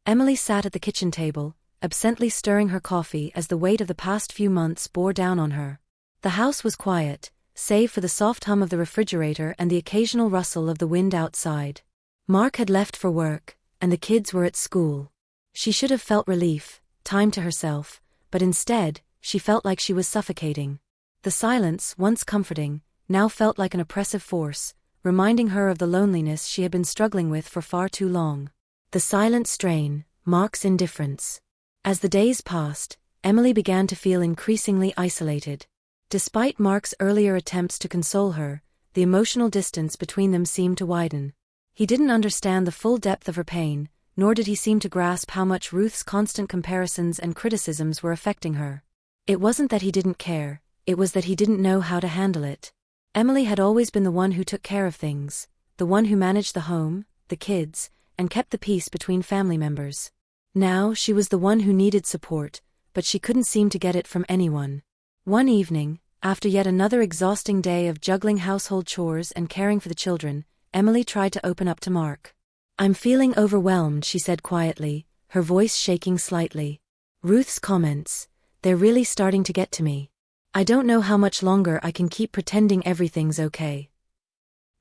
Emily sat at the kitchen table, absently stirring her coffee as the weight of the past few months bore down on her. The house was quiet, save for the soft hum of the refrigerator and the occasional rustle of the wind outside. Mark had left for work, and the kids were at school. She should have felt relief, time to herself, but instead, she felt like she was suffocating. The silence, once comforting, now felt like an oppressive force, reminding her of the loneliness she had been struggling with for far too long. The silent strain, Mark's indifference. As the days passed, Emily began to feel increasingly isolated. Despite Mark's earlier attempts to console her, the emotional distance between them seemed to widen. He didn't understand the full depth of her pain, nor did he seem to grasp how much Ruth's constant comparisons and criticisms were affecting her. It wasn't that he didn't care, it was that he didn't know how to handle it. Emily had always been the one who took care of things, the one who managed the home, the kids, and kept the peace between family members. Now she was the one who needed support, but she couldn't seem to get it from anyone. One evening, after yet another exhausting day of juggling household chores and caring for the children, Emily tried to open up to Mark. "I'm feeling overwhelmed," she said quietly, her voice shaking slightly. "Ruth's comments, they're really starting to get to me. I don't know how much longer I can keep pretending everything's okay."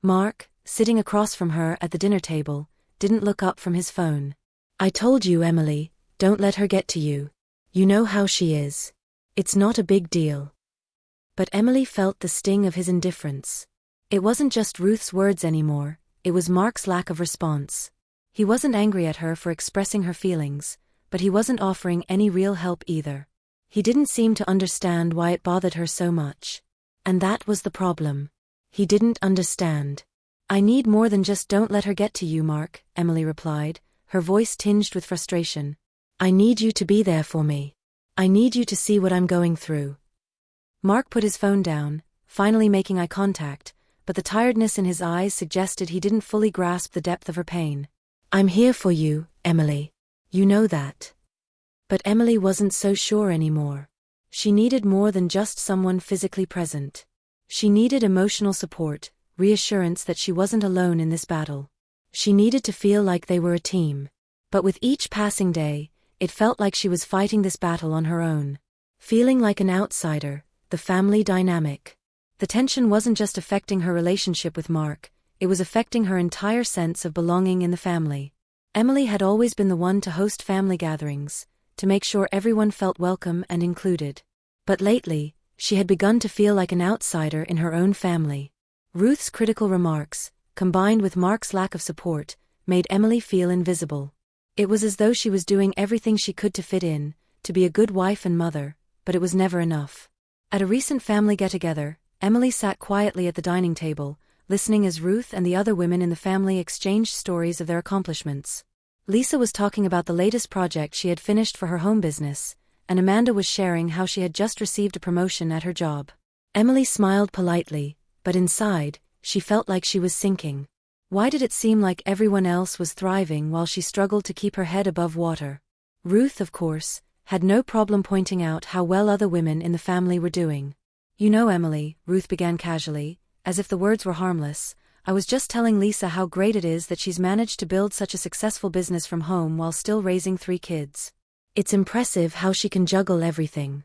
Mark, sitting across from her at the dinner table, didn't look up from his phone. "I told you, Emily, don't let her get to you. You know how she is. It's not a big deal." But Emily felt the sting of his indifference. It wasn't just Ruth's words anymore, it was Mark's lack of response. He wasn't angry at her for expressing her feelings, but he wasn't offering any real help either. He didn't seem to understand why it bothered her so much. And that was the problem. He didn't understand. "I need more than just don't let her get to you, Mark," Emily replied, her voice tinged with frustration. "I need you to be there for me. I need you to see what I'm going through." Mark put his phone down, finally making eye contact, but the tiredness in his eyes suggested he didn't fully grasp the depth of her pain. "I'm here for you, Emily. You know that." But Emily wasn't so sure anymore. She needed more than just someone physically present. She needed emotional support, reassurance that she wasn't alone in this battle. She needed to feel like they were a team. But with each passing day, it felt like she was fighting this battle on her own. Feeling like an outsider, the family dynamic. The tension wasn't just affecting her relationship with Mark, it was affecting her entire sense of belonging in the family. Emily had always been the one to host family gatherings, to make sure everyone felt welcome and included. But lately, she had begun to feel like an outsider in her own family. Ruth's critical remarks, combined with Mark's lack of support, made Emily feel invisible. It was as though she was doing everything she could to fit in, to be a good wife and mother, but it was never enough. At a recent family get-together, Emily sat quietly at the dining table, listening as Ruth and the other women in the family exchanged stories of their accomplishments. Lisa was talking about the latest project she had finished for her home business, and Amanda was sharing how she had just received a promotion at her job. Emily smiled politely, but inside, she felt like she was sinking. Why did it seem like everyone else was thriving while she struggled to keep her head above water? Ruth, of course, had no problem pointing out how well other women in the family were doing. "You know, Emily," Ruth began casually, as if the words were harmless, "I was just telling Lisa how great it is that she's managed to build such a successful business from home while still raising 3 kids. It's impressive how she can juggle everything."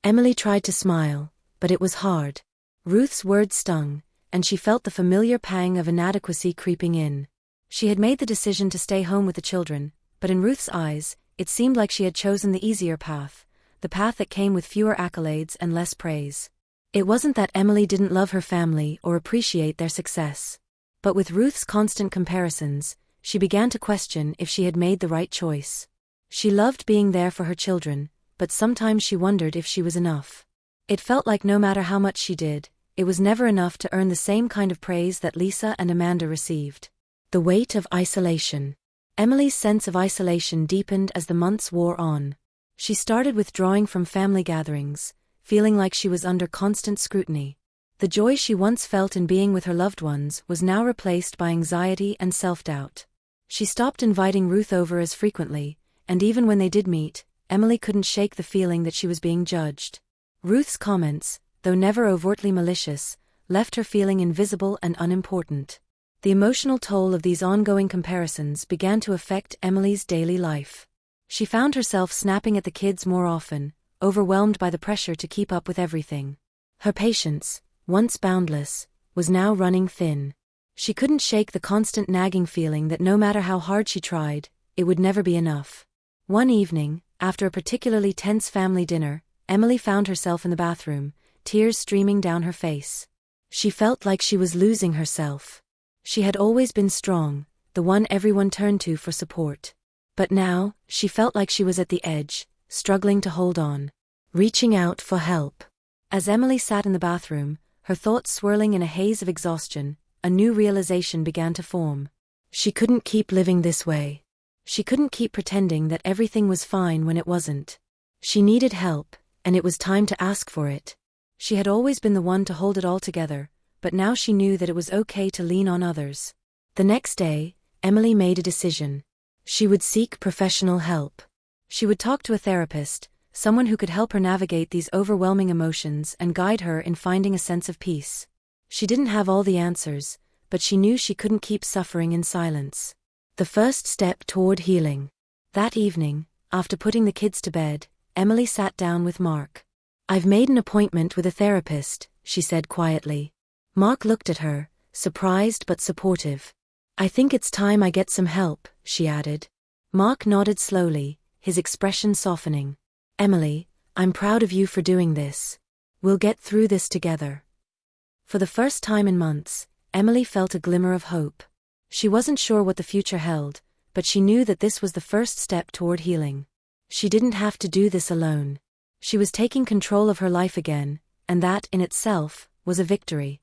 Emily tried to smile, but it was hard. Ruth's words stung, and she felt the familiar pang of inadequacy creeping in. She had made the decision to stay home with the children, but in Ruth's eyes, it seemed like she had chosen the easier path, the path that came with fewer accolades and less praise. It wasn't that Emily didn't love her family or appreciate their success. But with Ruth's constant comparisons, she began to question if she had made the right choice. She loved being there for her children, but sometimes she wondered if she was enough. It felt like no matter how much she did, it was never enough to earn the same kind of praise that Lisa and Amanda received. The weight of isolation. Emily's sense of isolation deepened as the months wore on. She started withdrawing from family gatherings, feeling like she was under constant scrutiny. The joy she once felt in being with her loved ones was now replaced by anxiety and self-doubt. She stopped inviting Ruth over as frequently, and even when they did meet, Emily couldn't shake the feeling that she was being judged. Ruth's comments, though never overtly malicious, left her feeling invisible and unimportant. The emotional toll of these ongoing comparisons began to affect Emily's daily life. She found herself snapping at the kids more often, overwhelmed by the pressure to keep up with everything. Her patience, once boundless, was now running thin. She couldn't shake the constant nagging feeling that no matter how hard she tried, it would never be enough. One evening, after a particularly tense family dinner, Emily found herself in the bathroom, tears streaming down her face. She felt like she was losing herself. She had always been strong, the one everyone turned to for support. But now, she felt like she was at the edge, struggling to hold on, reaching out for help. As Emily sat in the bathroom, her thoughts swirling in a haze of exhaustion, a new realization began to form. She couldn't keep living this way. She couldn't keep pretending that everything was fine when it wasn't. She needed help, and it was time to ask for it. She had always been the one to hold it all together, but now she knew that it was okay to lean on others. The next day, Emily made a decision. She would seek professional help. She would talk to a therapist, someone who could help her navigate these overwhelming emotions and guide her in finding a sense of peace. She didn't have all the answers, but she knew she couldn't keep suffering in silence. The first step toward healing. That evening, after putting the kids to bed, Emily sat down with Mark. "I've made an appointment with a therapist," she said quietly. Mark looked at her, surprised but supportive. "I think it's time I get some help," she added. Mark nodded slowly, his expression softening. "Emily, I'm proud of you for doing this. We'll get through this together." For the first time in months, Emily felt a glimmer of hope. She wasn't sure what the future held, but she knew that this was the first step toward healing. She didn't have to do this alone. She was taking control of her life again, and that, in itself, was a victory.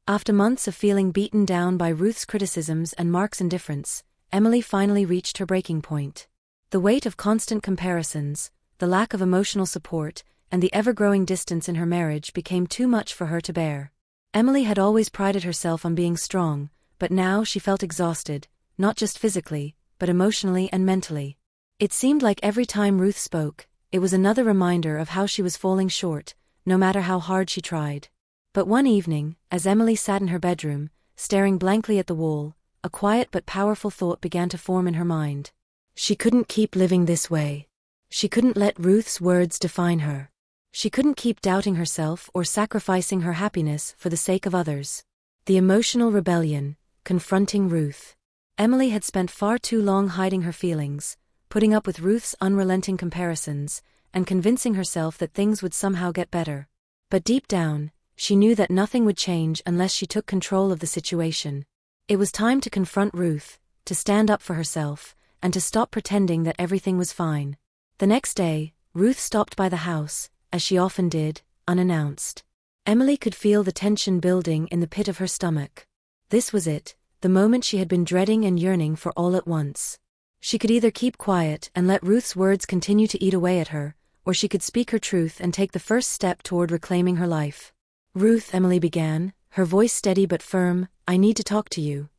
After months of feeling beaten down by Ruth's criticisms and Mark's indifference, Emily finally reached her breaking point. The weight of constant comparisons, the lack of emotional support, and the ever-growing distance in her marriage became too much for her to bear. Emily had always prided herself on being strong, but now she felt exhausted, not just physically, but emotionally and mentally. It seemed like every time Ruth spoke, it was another reminder of how she was falling short, no matter how hard she tried. But one evening, as Emily sat in her bedroom, staring blankly at the wall, a quiet but powerful thought began to form in her mind. She couldn't keep living this way. She couldn't let Ruth's words define her. She couldn't keep doubting herself or sacrificing her happiness for the sake of others. The emotional rebellion, confronting Ruth. Emily had spent far too long hiding her feelings, putting up with Ruth's unrelenting comparisons, and convincing herself that things would somehow get better. But deep down, she knew that nothing would change unless she took control of the situation. It was time to confront Ruth, to stand up for herself, and to stop pretending that everything was fine. The next day, Ruth stopped by the house, as she often did, unannounced. Emily could feel the tension building in the pit of her stomach. This was it, the moment she had been dreading and yearning for all at once. She could either keep quiet and let Ruth's words continue to eat away at her, or she could speak her truth and take the first step toward reclaiming her life. "Ruth," Emily began, her voice steady but firm, "I need to talk to you."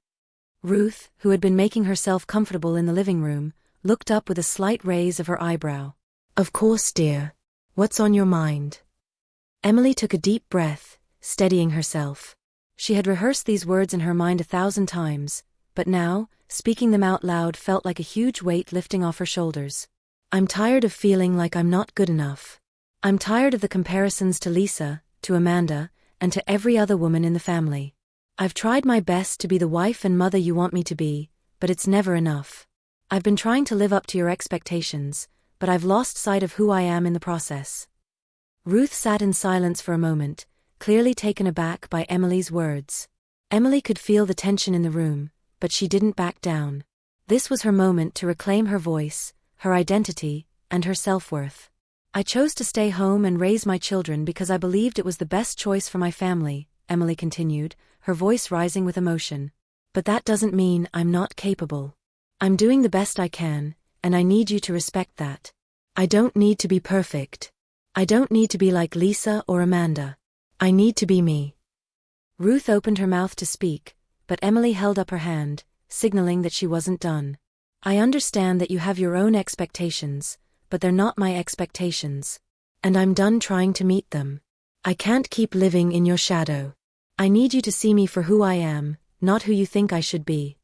Ruth, who had been making herself comfortable in the living room, looked up with a slight raise of her eyebrow. "Of course, dear. What's on your mind?" Emily took a deep breath, steadying herself. She had rehearsed these words in her mind 1,000 times, but now, speaking them out loud felt like a huge weight lifting off her shoulders. "I'm tired of feeling like I'm not good enough. I'm tired of the comparisons to Lisa, to Amanda, and to every other woman in the family. I've tried my best to be the wife and mother you want me to be, but it's never enough. I've been trying to live up to your expectations, but I've lost sight of who I am in the process." Ruth sat in silence for a moment, clearly taken aback by Emily's words. Emily could feel the tension in the room, but she didn't back down. This was her moment to reclaim her voice, her identity, and her self-worth. "I chose to stay home and raise my children because I believed it was the best choice for my family," Emily continued, her voice rising with emotion. "But that doesn't mean I'm not capable. I'm doing the best I can, and I need you to respect that. I don't need to be perfect. I don't need to be like Lisa or Amanda. I need to be me." Ruth opened her mouth to speak, but Emily held up her hand, signaling that she wasn't done. "I understand that you have your own expectations, but they're not my expectations. And I'm done trying to meet them. I can't keep living in your shadow. I need you to see me for who I am, not who you think I should be.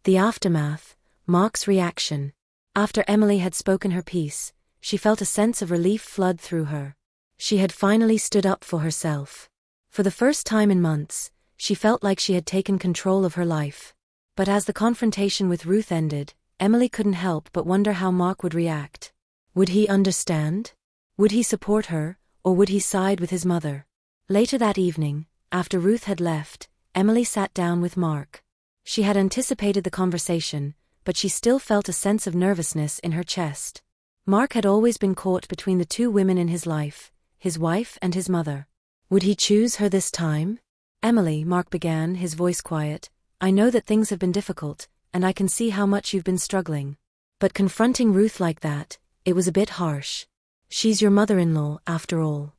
The aftermath, Mark's reaction. After Emily had spoken her piece, she felt a sense of relief flood through her. She had finally stood up for herself. For the first time in months, she felt like she had taken control of her life. But as the confrontation with Ruth ended, Emily couldn't help but wonder how Mark would react. Would he understand? Would he support her, or would he side with his mother? Later that evening, after Ruth had left, Emily sat down with Mark. She had anticipated the conversation, but she still felt a sense of nervousness in her chest. Mark had always been caught between the two women in his life, his wife and his mother. Would he choose her this time? Emily, Mark began, his voice quiet, I know that things have been difficult, and I can see how much you've been struggling. But confronting Ruth like that, it was a bit harsh. She's your mother-in-law, after all.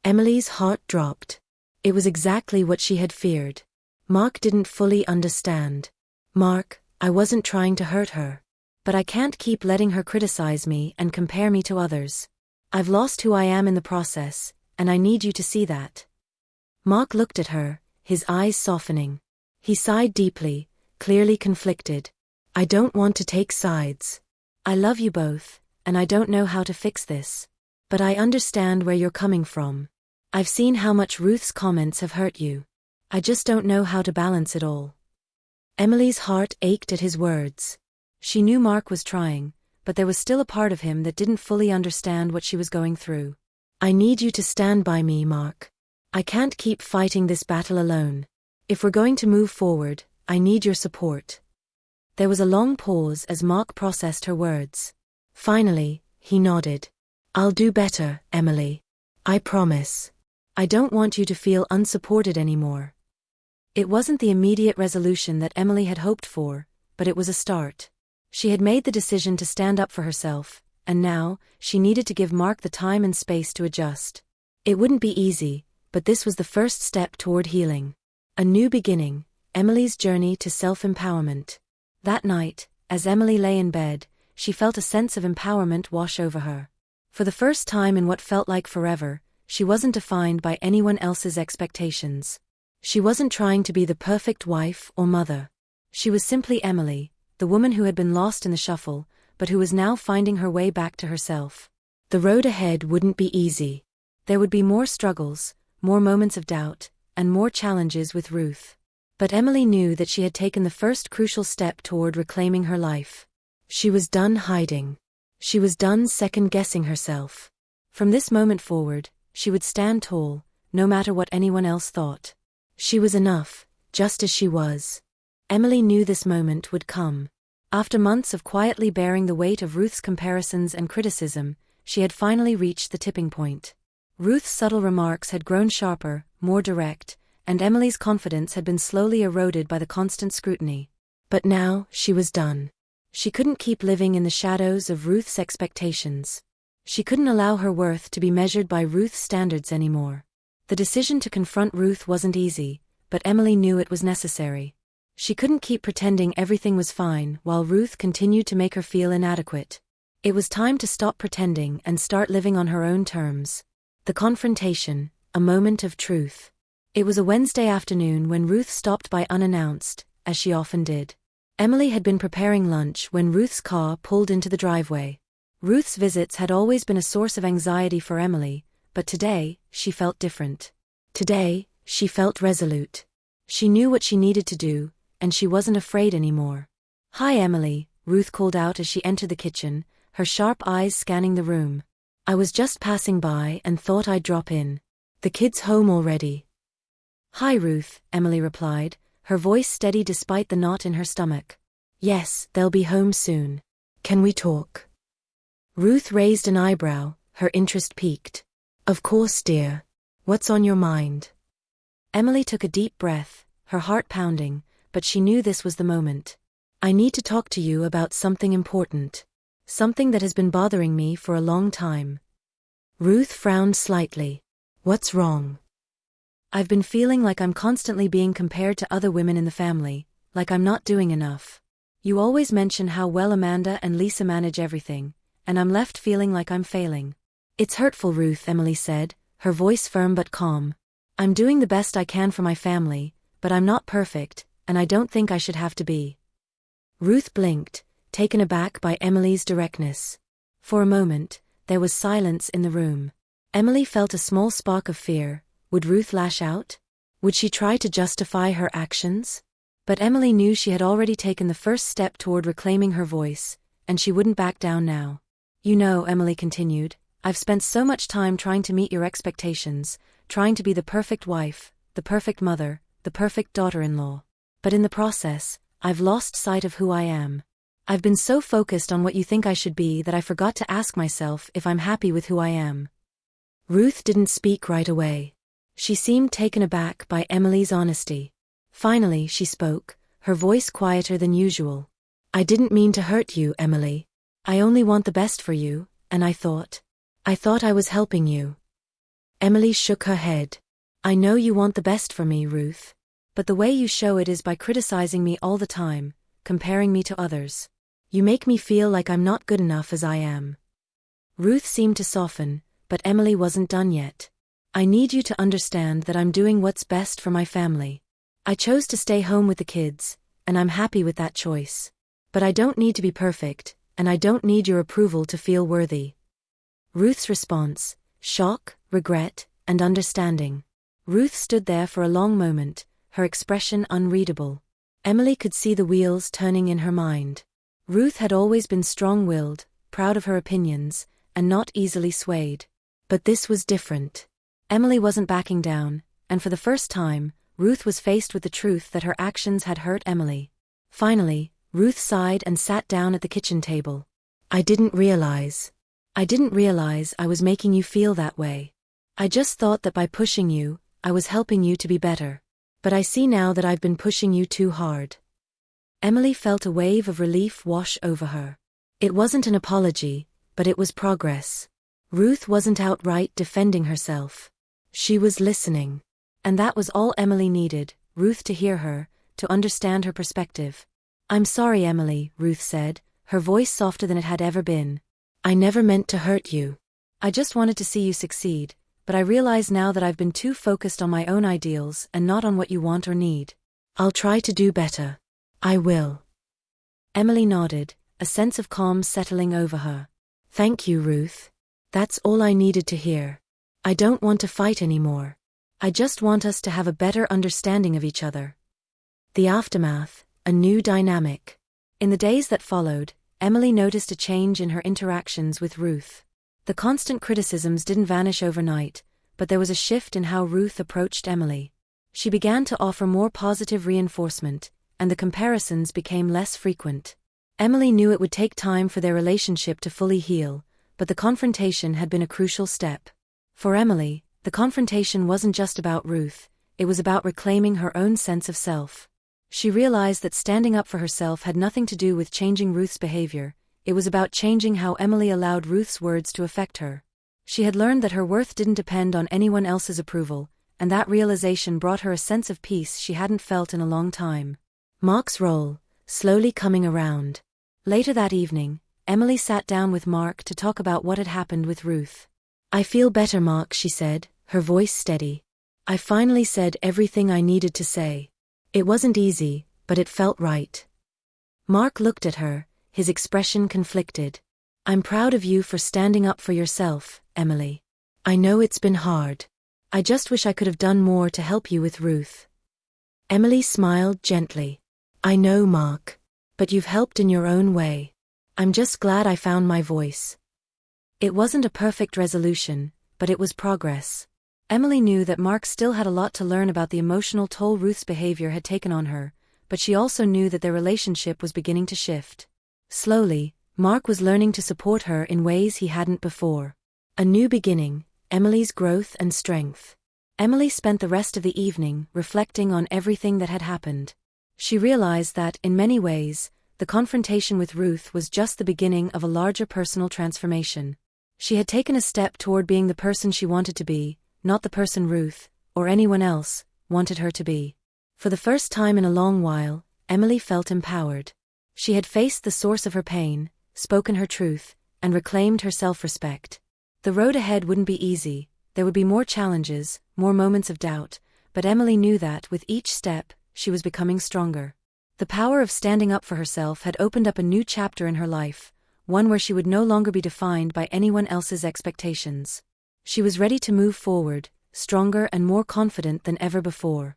Emily's heart dropped. It was exactly what she had feared. Mark didn't fully understand. Mark, I wasn't trying to hurt her. But I can't keep letting her criticize me and compare me to others. I've lost who I am in the process, and I need you to see that. Mark looked at her, his eyes softening. He sighed deeply, clearly conflicted. I don't want to take sides. I love you both, and I don't know how to fix this. But I understand where you're coming from. I've seen how much Ruth's comments have hurt you. I just don't know how to balance it all. Emily's heart ached at his words. She knew Mark was trying, but there was still a part of him that didn't fully understand what she was going through. I need you to stand by me, Mark. I can't keep fighting this battle alone. If we're going to move forward, I need your support. There was a long pause as Mark processed her words. Finally, he nodded. I'll do better, Emily. I promise. I don't want you to feel unsupported anymore. It wasn't the immediate resolution that Emily had hoped for, but it was a start. She had made the decision to stand up for herself, and now, she needed to give Mark the time and space to adjust. It wouldn't be easy, but this was the first step toward healing. A new beginning, Emily's journey to self-empowerment. That night, as Emily lay in bed, she felt a sense of empowerment wash over her. For the first time in what felt like forever, she wasn't defined by anyone else's expectations. She wasn't trying to be the perfect wife or mother. She was simply Emily, the woman who had been lost in the shuffle, but who was now finding her way back to herself. The road ahead wouldn't be easy. There would be more struggles, more moments of doubt, and more challenges with Ruth. But Emily knew that she had taken the first crucial step toward reclaiming her life. She was done hiding. She was done second-guessing herself. From this moment forward, she would stand tall, no matter what anyone else thought. She was enough, just as she was. Emily knew this moment would come. After months of quietly bearing the weight of Ruth's comparisons and criticism, she had finally reached the tipping point. Ruth's subtle remarks had grown sharper, more direct, and Emily's confidence had been slowly eroded by the constant scrutiny. But now, she was done. She couldn't keep living in the shadows of Ruth's expectations. She couldn't allow her worth to be measured by Ruth's standards anymore. The decision to confront Ruth wasn't easy, but Emily knew it was necessary. She couldn't keep pretending everything was fine while Ruth continued to make her feel inadequate. It was time to stop pretending and start living on her own terms. The confrontation, a moment of truth. It was a Wednesday afternoon when Ruth stopped by unannounced, as she often did. Emily had been preparing lunch when Ruth's car pulled into the driveway. Ruth's visits had always been a source of anxiety for Emily, but today, she felt different. Today, she felt resolute. She knew what she needed to do, and she wasn't afraid anymore. "Hi, Emily," Ruth called out as she entered the kitchen, her sharp eyes scanning the room. "I was just passing by and thought I'd drop in. The kids home already?" "Hi, Ruth," Emily replied, her voice steady despite the knot in her stomach. "Yes, they'll be home soon. Can we talk?" Ruth raised an eyebrow, her interest piqued. "Of course, dear. What's on your mind?" Emily took a deep breath, her heart pounding, but she knew this was the moment. "I need to talk to you about something important. Something that has been bothering me for a long time." Ruth frowned slightly. "What's wrong?" "I've been feeling like I'm constantly being compared to other women in the family, like I'm not doing enough. You always mention how well Amanda and Lisa manage everything, and I'm left feeling like I'm failing." "It's hurtful, Ruth," Emily said, her voice firm but calm. "I'm doing the best I can for my family, but I'm not perfect, and I don't think I should have to be." Ruth blinked, taken aback by Emily's directness. For a moment, there was silence in the room. Emily felt a small spark of fear. Would Ruth lash out? Would she try to justify her actions? But Emily knew she had already taken the first step toward reclaiming her voice, and she wouldn't back down now. "You know," Emily continued, "I've spent so much time trying to meet your expectations, trying to be the perfect wife, the perfect mother, the perfect daughter-in-law. But in the process, I've lost sight of who I am. I've been so focused on what you think I should be that I forgot to ask myself if I'm happy with who I am." Ruth didn't speak right away. She seemed taken aback by Emily's honesty. Finally, she spoke, her voice quieter than usual. "I didn't mean to hurt you, Emily. I only want the best for you, and I thought I was helping you." Emily shook her head. "I know you want the best for me, Ruth. But the way you show it is by criticizing me all the time, comparing me to others. You make me feel like I'm not good enough as I am." Ruth seemed to soften, but Emily wasn't done yet. "I need you to understand that I'm doing what's best for my family. I chose to stay home with the kids, and I'm happy with that choice. But I don't need to be perfect, and I don't need your approval to feel worthy." Ruth's response: shock, regret, and understanding. Ruth stood there for a long moment, her expression unreadable. Emily could see the wheels turning in her mind. Ruth had always been strong-willed, proud of her opinions, and not easily swayed. But this was different. Emily wasn't backing down, and for the first time, Ruth was faced with the truth that her actions had hurt Emily. Finally, Ruth sighed and sat down at the kitchen table. I didn't realize I was making you feel that way. I just thought that by pushing you, I was helping you to be better. But I see now that I've been pushing you too hard." Emily felt a wave of relief wash over her. It wasn't an apology, but it was progress. Ruth wasn't outright defending herself. She was listening. And that was all Emily needed, Ruth to hear her, to understand her perspective. "I'm sorry, Emily," Ruth said, her voice softer than it had ever been. "I never meant to hurt you. I just wanted to see you succeed, but I realize now that I've been too focused on my own ideals and not on what you want or need. I'll try to do better. I will." Emily nodded, a sense of calm settling over her. "Thank you, Ruth. That's all I needed to hear. I don't want to fight anymore. I just want us to have a better understanding of each other." The aftermath, a new dynamic. In the days that followed, Emily noticed a change in her interactions with Ruth. The constant criticisms didn't vanish overnight, but there was a shift in how Ruth approached Emily. She began to offer more positive reinforcement, and the comparisons became less frequent. Emily knew it would take time for their relationship to fully heal, but the confrontation had been a crucial step. For Emily, the confrontation wasn't just about Ruth, it was about reclaiming her own sense of self. She realized that standing up for herself had nothing to do with changing Ruth's behavior, it was about changing how Emily allowed Ruth's words to affect her. She had learned that her worth didn't depend on anyone else's approval, and that realization brought her a sense of peace she hadn't felt in a long time. Mark's role, slowly coming around. Later that evening, Emily sat down with Mark to talk about what had happened with Ruth. "I feel better, Mark," she said, her voice steady. "I finally said everything I needed to say. It wasn't easy, but it felt right." Mark looked at her, his expression conflicted. "I'm proud of you for standing up for yourself, Emily. I know it's been hard. I just wish I could have done more to help you with Ruth." Emily smiled gently. "I know, Mark. But you've helped in your own way. I'm just glad I found my voice." It wasn't a perfect resolution, but it was progress. Emily knew that Mark still had a lot to learn about the emotional toll Ruth's behavior had taken on her, but she also knew that their relationship was beginning to shift. Slowly, Mark was learning to support her in ways he hadn't before. A new beginning, Emily's growth and strength. Emily spent the rest of the evening reflecting on everything that had happened. She realized that, in many ways, the confrontation with Ruth was just the beginning of a larger personal transformation. She had taken a step toward being the person she wanted to be, not the person Ruth, or anyone else, wanted her to be. For the first time in a long while, Emily felt empowered. She had faced the source of her pain, spoken her truth, and reclaimed her self-respect. The road ahead wouldn't be easy, there would be more challenges, more moments of doubt, but Emily knew that, with each step, she was becoming stronger. The power of standing up for herself had opened up a new chapter in her life, one where she would no longer be defined by anyone else's expectations. She was ready to move forward, stronger and more confident than ever before.